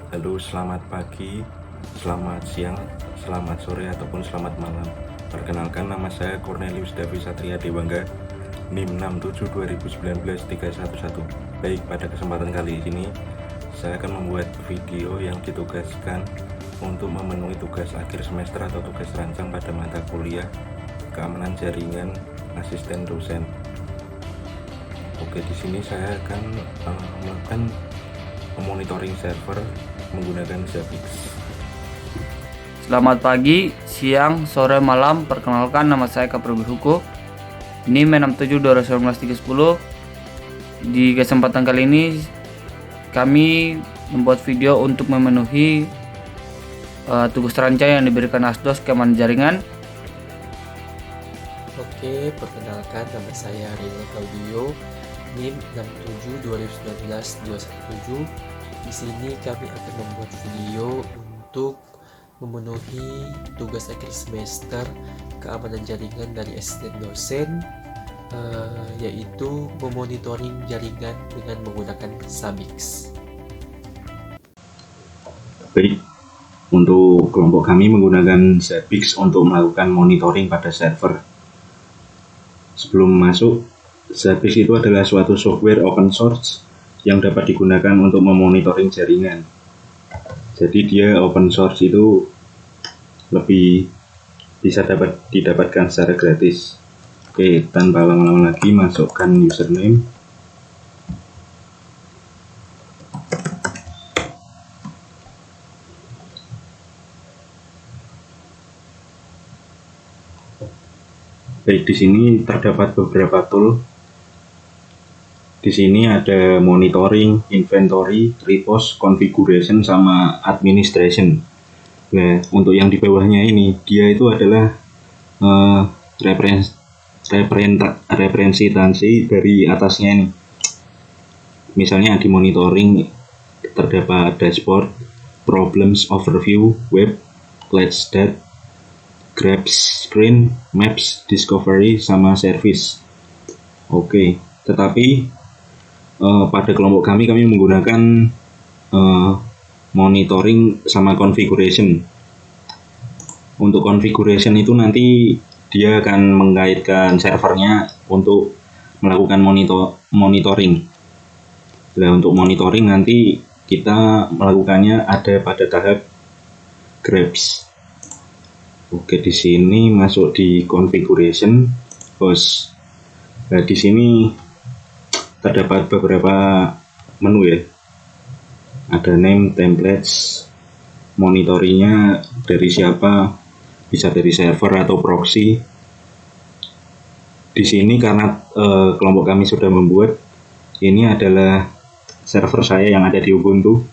Halo, selamat pagi, selamat siang, selamat sore, ataupun selamat malam. Perkenalkan, nama saya Cornelius Davi Satria Dewangga, NIM 67 2019 311. Baik, pada kesempatan kali ini saya akan membuat video yang ditugaskan untuk memenuhi tugas akhir semester atau tugas rancang pada mata kuliah keamanan jaringan asisten dosen. Oke, di sini saya akan melakukan monitoring server menggunakan Zabbix. Selamat pagi, siang, sore, malam. Perkenalkan, nama saya Kapro Hugo. Ini 67 2019 310. Di kesempatan kali ini kami membuat video untuk memenuhi tugas rancang yang diberikan Asdos keamanan jaringan. Oke, perkenalkan, nama saya Reza Claudio, NIM 67 2019 217. Di sini kami akan membuat video untuk memenuhi tugas akhir semester keamanan jaringan dari asisten dosen, yaitu memonitoring jaringan dengan menggunakan Zabbix. Baik, untuk kelompok kami menggunakan Zabbix untuk melakukan monitoring pada server. Sebelum masuk, Zabbix itu adalah suatu software open source yang dapat digunakan untuk memonitoring jaringan. Jadi dia open source itu lebih bisa didapatkan secara gratis. Oke, tanpa lama-lama lagi masukkan username. Baik, di sini terdapat beberapa tool. Di sini ada monitoring, inventory, repost, configuration, sama administration. Nah, untuk yang di bawahnya ini, dia itu adalah representasi dari atasnya ini. Misalnya di monitoring terdapat dashboard, problems overview, web, let's stat, grabs, screen, maps, discovery, sama service. Oke, tetapi pada kelompok kami menggunakan monitoring sama configuration. Untuk configuration itu nanti dia akan mengaitkan servernya untuk melakukan monitoring. Nah, untuk monitoring nanti kita melakukannya ada pada tahap grabs. Oke, di sini masuk di configuration host. Nah, di sini terdapat beberapa menu ya. Ada name, templates, monitoringnya dari siapa, bisa dari server atau proxy. Di sini karena kelompok kami sudah membuat, ini adalah server saya yang ada di Ubuntu.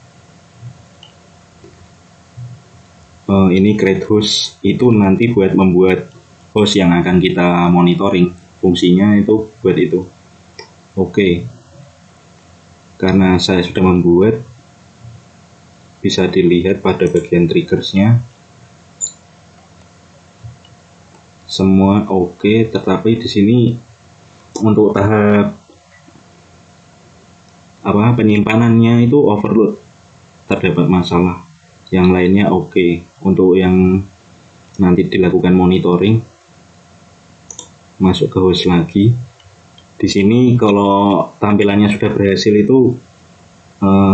Ini create host, itu nanti buat membuat host yang akan kita monitoring. Fungsinya itu buat itu. Oke, karena saya sudah membuat, bisa dilihat pada bagian triggersnya semua oke, tetapi di sini untuk tahap penyimpanannya itu overload, terdapat masalah. Yang lainnya oke. Untuk yang nanti dilakukan monitoring, masuk ke host lagi. Di sini kalau tampilannya sudah berhasil itu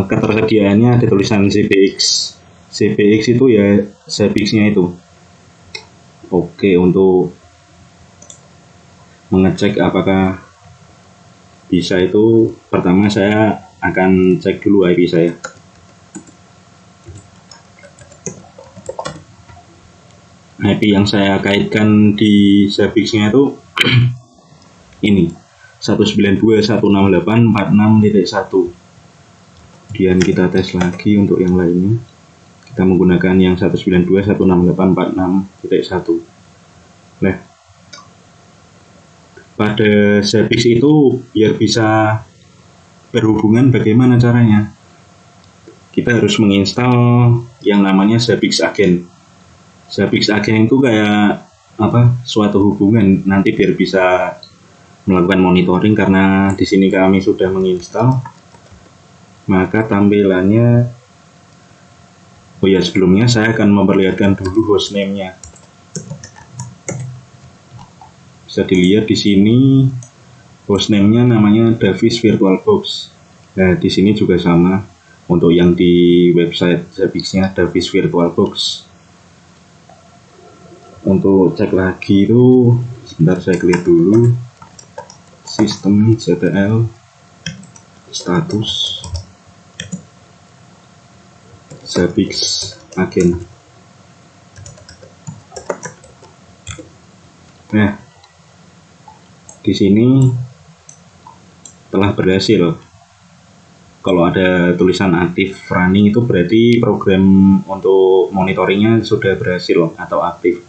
ketersediaannya ada tulisan ZBX. ZBX itu ya Zabbix-nya itu. Oke, untuk mengecek apakah bisa itu, pertama saya akan cek dulu IP saya. IP yang saya kaitkan di Zabbix-nya itu ini 192.168.46.1. Kemudian kita tes lagi untuk yang lainnya. Kita menggunakan yang 192.168.46.1. Nah, pada Zabbix itu biar bisa berhubungan bagaimana caranya? Kita harus menginstal yang namanya Zabbix Agent. Zabbix Agent itu kayak suatu hubungan nanti biar bisa melakukan monitoring. Karena di sini kami sudah menginstal, maka tampilannya Oh ya, sebelumnya saya akan memperlihatkan dulu hostname-nya. Bisa dilihat di sini hostname-nya namanya Davis VirtualBox. Nah, di sini juga sama untuk yang di website Zabbix-nya Davis VirtualBox. Untuk cek lagi itu sebentar, saya klik dulu sistem ZTL status Zabbix agen. Nah, di sini telah berhasil. Kalau ada tulisan aktif running itu berarti program untuk monitoringnya sudah berhasil atau aktif.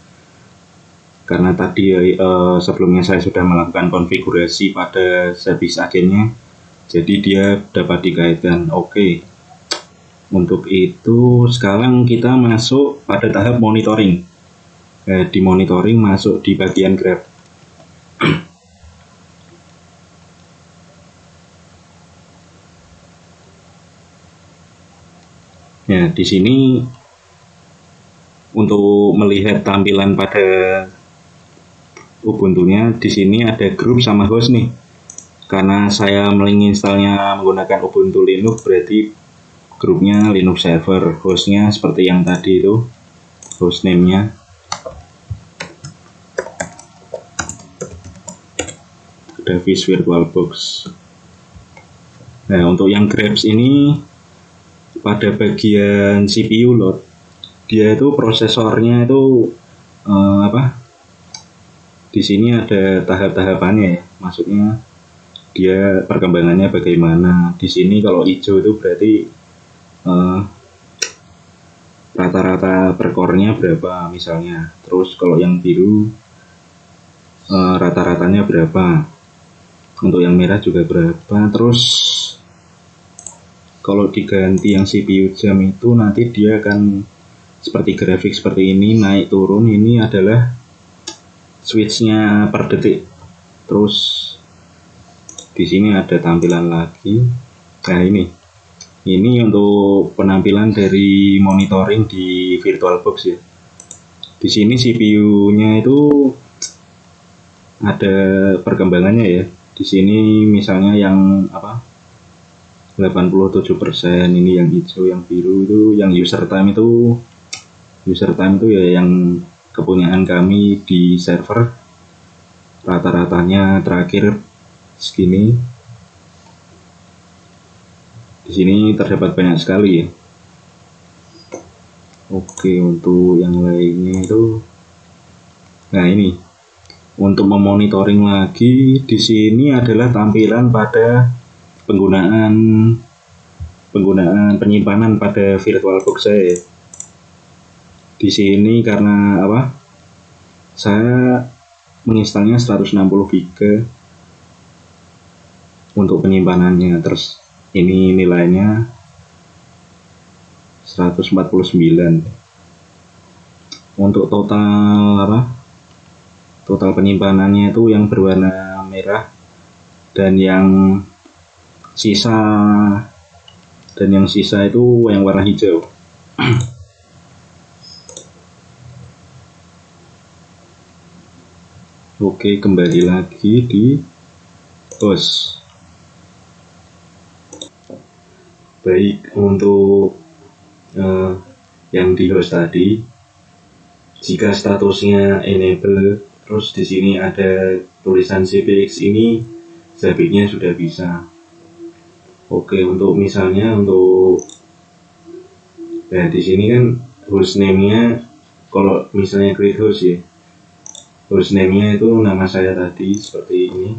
Karena tadi sebelumnya saya sudah melakukan konfigurasi pada Zabbix agennya, jadi dia dapat dikaitkan. Oke. Untuk itu sekarang kita masuk pada tahap monitoring. Di monitoring masuk di bagian Grab. Ya, di sini untuk melihat tampilan pada Ubuntu-nya, di sini ada grup sama host nih. Karena saya menginstalnya menggunakan Ubuntu Linux, berarti grupnya Linux server, hostnya seperti yang tadi itu, hostname-nya. Davis VirtualBox. Nah, untuk yang Grabs ini pada bagian CPU load, dia itu prosesornya itu di sini ada tahap-tahapannya ya, maksudnya dia perkembangannya bagaimana. Di sini kalau hijau itu berarti rata-rata per core-nya berapa misalnya. Terus kalau yang biru rata-ratanya berapa. Untuk yang merah juga berapa. Terus kalau diganti yang CPU jam itu nanti dia akan seperti grafik seperti ini, naik turun. Ini adalah switch-nya per detik. Terus di sini ada tampilan lagi. Nah, ini untuk penampilan dari monitoring di VirtualBox ya. Di sini CPU-nya itu ada perkembangannya ya. Di sini misalnya yang 87%, ini yang hijau, yang biru itu yang user time itu ya yang kepunyaan kami di server. Rata-ratanya terakhir segini. Di sini terdapat banyak sekali ya. Oke, untuk yang lainnya itu, nah ini untuk memonitoring lagi, di sini adalah tampilan pada penggunaan penyimpanan pada VirtualBox saya. Di sini karena saya menginstalnya 160 GB untuk penyimpanannya. Terus ini nilainya 149. Untuk total penyimpanannya itu yang berwarna merah, dan yang sisa itu yang warna hijau. Oke, kembali lagi di host. Baik, untuk yang di host tadi, jika statusnya enable, terus di sini ada tulisan CPX, ini Zabbix-nya sudah bisa. Oke, untuk misalnya di sini kan hostname-nya, kalau misalnya create host ya, hostname-nya itu nama saya tadi seperti ini.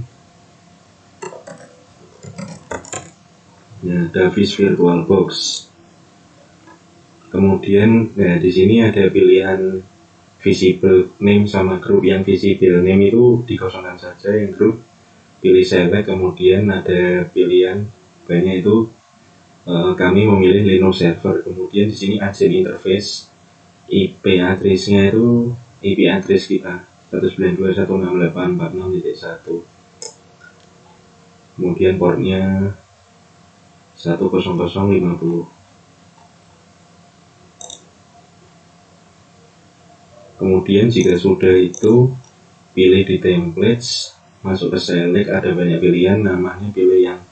Nah, Davis VirtualBox. Kemudian, di sini ada pilihan visible name sama group. Yang visible name itu dikosongkan saja, yang group pilih select. Kemudian ada pilihan banyak itu, kami memilih Linux server. Kemudian di sini agent interface, IP address-nya itu IP address kita 192.168.46.1. Kemudian portnya 10050. Kemudian jika sudah itu, pilih di templates, masuk ke select, ada banyak pilihan, namanya pilih yang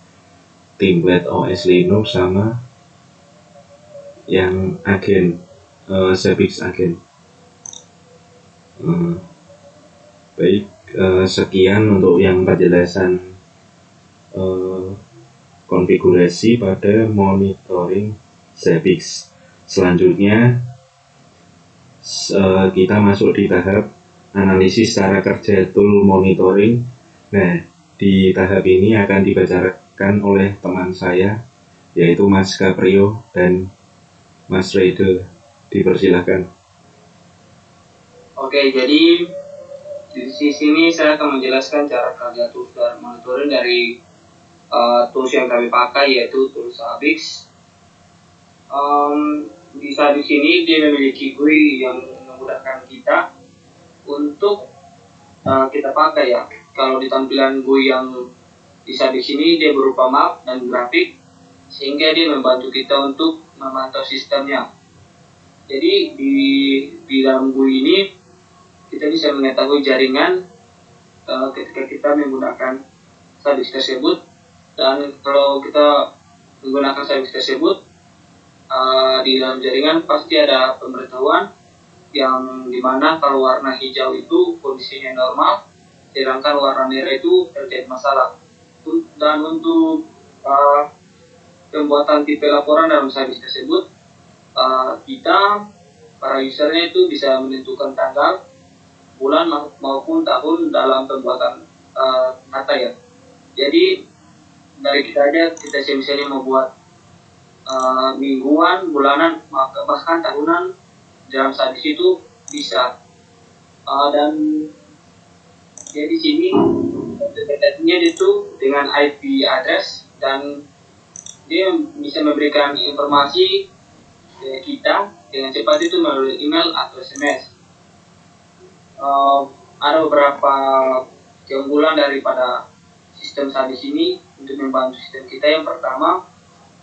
template OS Linux sama yang agen, Zabbix agen. Baik, sekian untuk yang penjelasan konfigurasi pada monitoring Zabbix. Selanjutnya kita masuk di tahap analisis cara kerja tool monitoring. Nah, di tahap ini akan dibacakan oleh teman saya, yaitu Mas Caprio dan Mas Rede. Dipersilahkan. Oke, jadi di sini saya akan menjelaskan cara kerja tools dan monitoring dari tools yang kami pakai, yaitu tools Zabbix. Di sini dia memiliki GUI yang memudahkan kita untuk kita pakai ya. Kalau di tampilan GUI yang di Zabbix ini dia berupa map dan grafik, sehingga dia membantu kita untuk memantau sistemnya. Jadi di dalam GUI ini kita bisa mengetahui jaringan ketika kita menggunakan Zabbix tersebut, dan kalau kita menggunakan Zabbix tersebut di dalam jaringan pasti ada pemberitahuan yang dimana kalau warna hijau itu kondisinya normal, sedangkan warna merah itu terjadi masalah. Dan untuk pembuatan tipe laporan dalam Zabbix tersebut, kita para usernya itu bisa menentukan tanggal, bulan maupun tahun dalam pembuatan data ya. Jadi dari kita aja, kita misalnya membuat mingguan, bulanan, bahkan tahunan dalam Zabbix itu bisa. Dan jadi sini dekatnya itu dengan IP address, dan dia bisa memberikan informasi ke kita dengan cepat itu melalui email atau SMS. Ada beberapa keunggulan daripada sistem Zabbix ini untuk membantu sistem kita. Yang pertama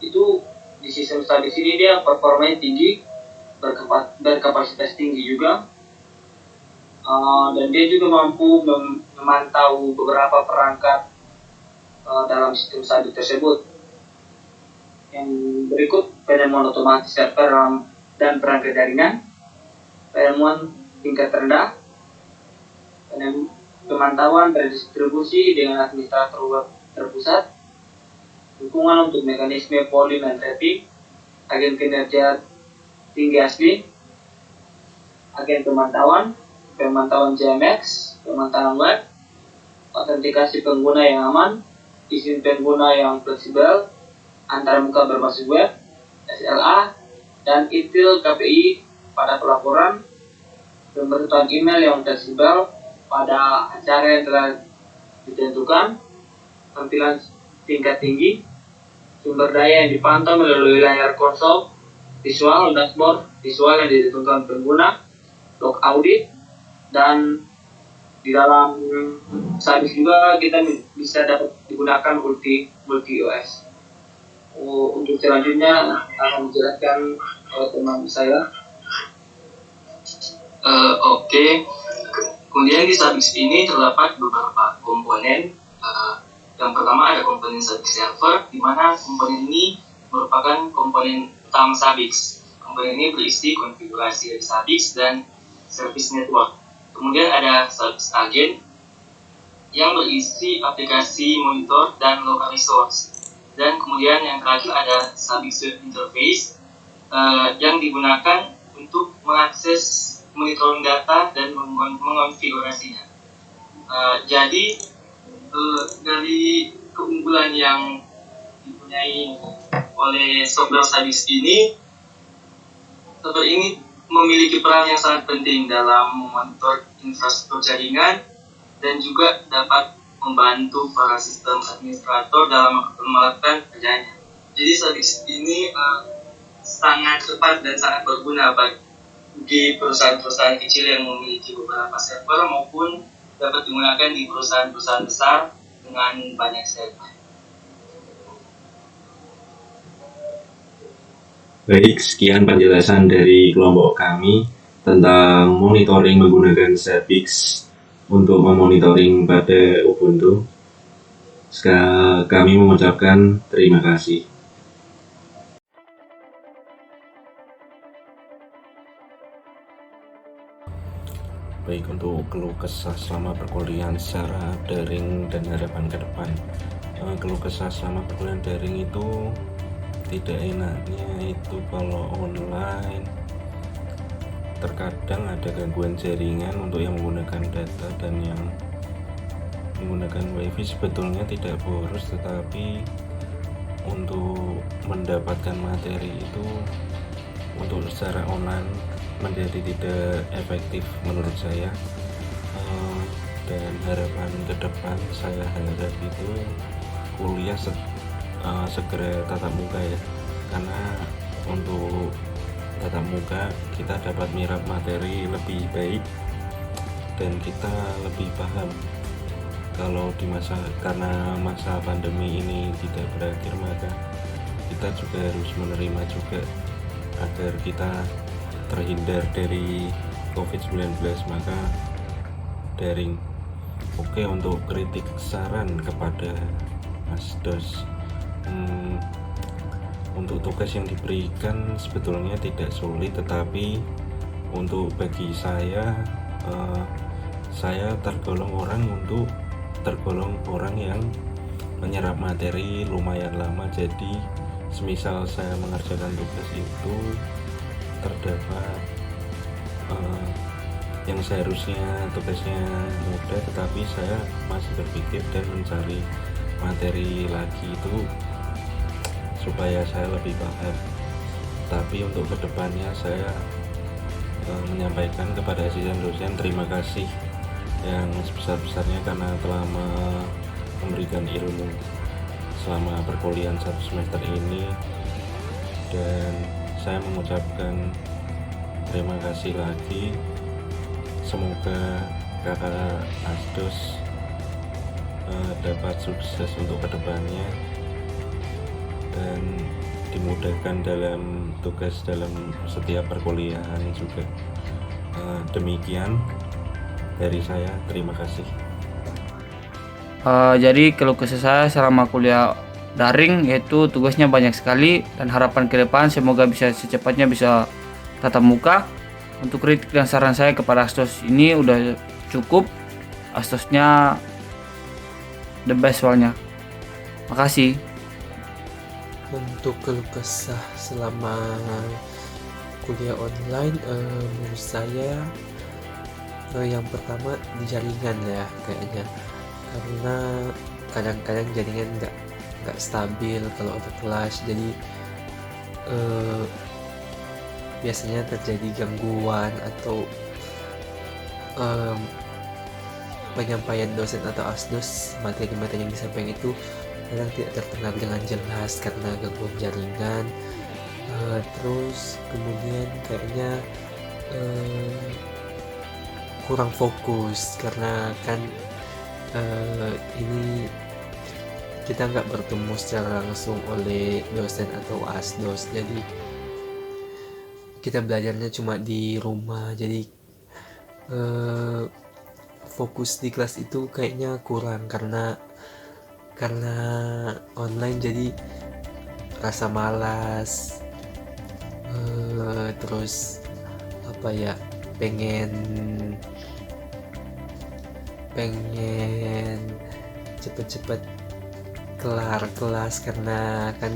itu di sistem Zabbix ini dia performanya tinggi, berkapasitas tinggi juga, dan dia juga mampu memantau beberapa perangkat dalam sistem Zabbix tersebut. Yang berikut, penemuan otomatis server dan perangkat jaringan, penemuan tingkat rendah, pemantauan berdistribusi dengan administrator web terpusat, dukungan untuk mekanisme polling dan tracking, agen kinerja tinggi asli, agen pemantauan JMX, pemantauan web, autentikasi pengguna yang aman, izin pengguna yang fleksibel, antar muka berbasis web, SLA, dan ITIL KPI pada pelaporan, pemberitahuan email yang fleksibel pada acara yang telah ditentukan, tampilan tingkat tinggi, sumber daya yang dipantau melalui layar konsol, visual, dashboard, visual yang ditentukan pengguna, log audit, dan di dalam Zabbix juga kita bisa dapat digunakan multi OS. Untuk selanjutnya akan dijelaskan oleh teman saya. Oke. Kemudian di Zabbix ini terdapat beberapa komponen. Yang pertama ada komponen Zabbix server, di mana komponen ini merupakan komponen utama Zabbix. Komponen ini berisi konfigurasi dari Zabbix dan service network. Kemudian ada Zabbix agent yang berisi aplikasi monitor dan local resource. Dan kemudian yang terakhir ada Zabbix web interface yang digunakan untuk mengakses monitoring data dan mengonfigurasinya. Jadi dari keunggulan yang dipunyai oleh software Zabbix ini, software ini memiliki peran yang sangat penting dalam memonitor infrastruktur jaringan dan juga dapat membantu para sistem administrator dalam melakukan kerjanya. Jadi Zabbix ini sangat cepat dan sangat berguna bagi perusahaan-perusahaan kecil yang memiliki beberapa server maupun dapat digunakan di perusahaan-perusahaan besar dengan banyak server. Baik, sekian penjelasan dari kelompok kami tentang monitoring menggunakan Zabbix untuk memonitoring pada Ubuntu. Kami mengucapkan terima kasih. Baik, untuk keluh kesah selama perkuliahan secara daring dan harapan ke depan. Keluh kesah selama perkuliahan daring itu tidak enaknya itu kalau online terkadang ada gangguan jaringan untuk yang menggunakan data, dan yang menggunakan wifi sebetulnya tidak boros, tetapi untuk mendapatkan materi itu untuk secara online menjadi tidak efektif menurut saya. Dan harapan ke depan saya harap itu kuliah segera tatap muka ya, karena untuk tatap muka kita dapat menyerap materi lebih baik dan kita lebih paham. Kalau karena masa pandemi ini tidak berakhir, maka kita juga harus menerima juga agar kita terhindar dari COVID-19, maka daring. Oke, untuk kritik saran kepada Asdos, untuk tugas yang diberikan sebetulnya tidak sulit, tetapi untuk bagi saya tergolong orang yang menyerap materi lumayan lama. Jadi semisal saya mengerjakan tugas itu terdapat yang seharusnya tugasnya mudah, tetapi saya masih berpikir dan mencari materi lagi itu supaya saya lebih paham. Tapi untuk kedepannya saya menyampaikan kepada asisten dosen terima kasih yang sebesar-besarnya karena telah memberikan ilmu selama perkuliahan 1 semester ini, dan saya mengucapkan terima kasih lagi. Semoga kakak Asdos dapat sukses untuk kedepannya dan dimudahkan dalam tugas dalam setiap perkuliahan juga. Demikian dari saya, terima kasih. Jadi keluh kesah saya selama kuliah daring yaitu tugasnya banyak sekali, dan harapan ke depan semoga bisa secepatnya bisa tatap muka. Untuk kritik dan saran saya kepada Asdos ini udah cukup. Asdosnya the best soalnya. Makasih. Untuk keluh kesah selama kuliah online, menurut saya yang pertama di jaringan ya kayaknya, karena kadang-kadang jaringan nggak stabil kalau ada kelas, jadi biasanya terjadi gangguan atau penyampaian dosen atau Asdos materi-materi yang disampaikan itu kadang tidak terdengar dengan jelas karena gangguan jaringan. Terus kemudian kayaknya kurang fokus karena kan ini kita nggak bertemu secara langsung oleh dosen atau Asdos, jadi kita belajarnya cuma di rumah, jadi fokus di kelas itu kayaknya kurang karena online, jadi rasa malas, terus apa ya, pengen cepet-cepet kelar kelas karena kan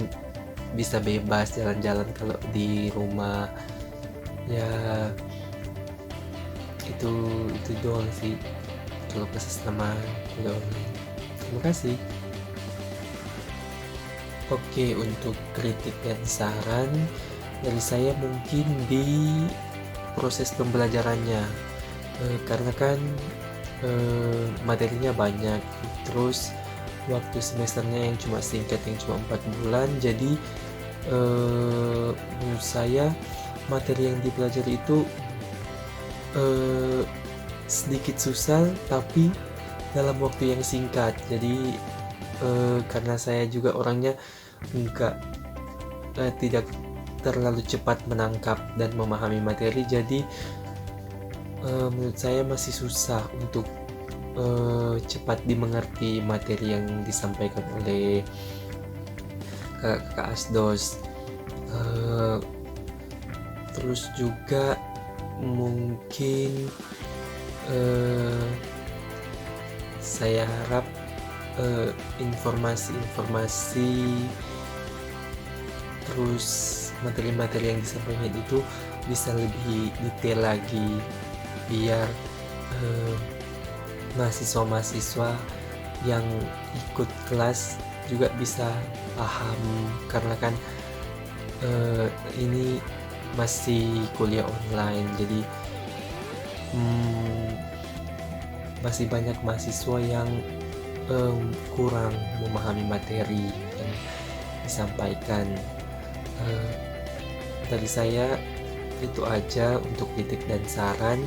bisa bebas jalan-jalan kalau di rumah ya. Itu doang sih kalau kesah sama kuliah online. Terima kasih. Oke, untuk kritik dan saran dari saya mungkin di proses pembelajarannya, karena kan materinya banyak, terus waktu semesternya yang cuma singkat, yang cuma 4 bulan, jadi menurut saya materi yang dipelajari itu sedikit susah tapi dalam waktu yang singkat. Jadi karena saya juga orangnya tidak terlalu cepat menangkap dan memahami materi, jadi menurut saya masih susah untuk cepat dimengerti materi yang disampaikan oleh kakak Asdos. Terus juga mungkin saya harap informasi-informasi terus materi-materi yang disampaikan itu bisa lebih detail lagi, biar mahasiswa-mahasiswa yang ikut kelas juga bisa paham, karena kan ini masih kuliah online, jadi masih banyak mahasiswa yang kurang memahami materi yang disampaikan. Dari saya itu aja untuk kritik dan saran.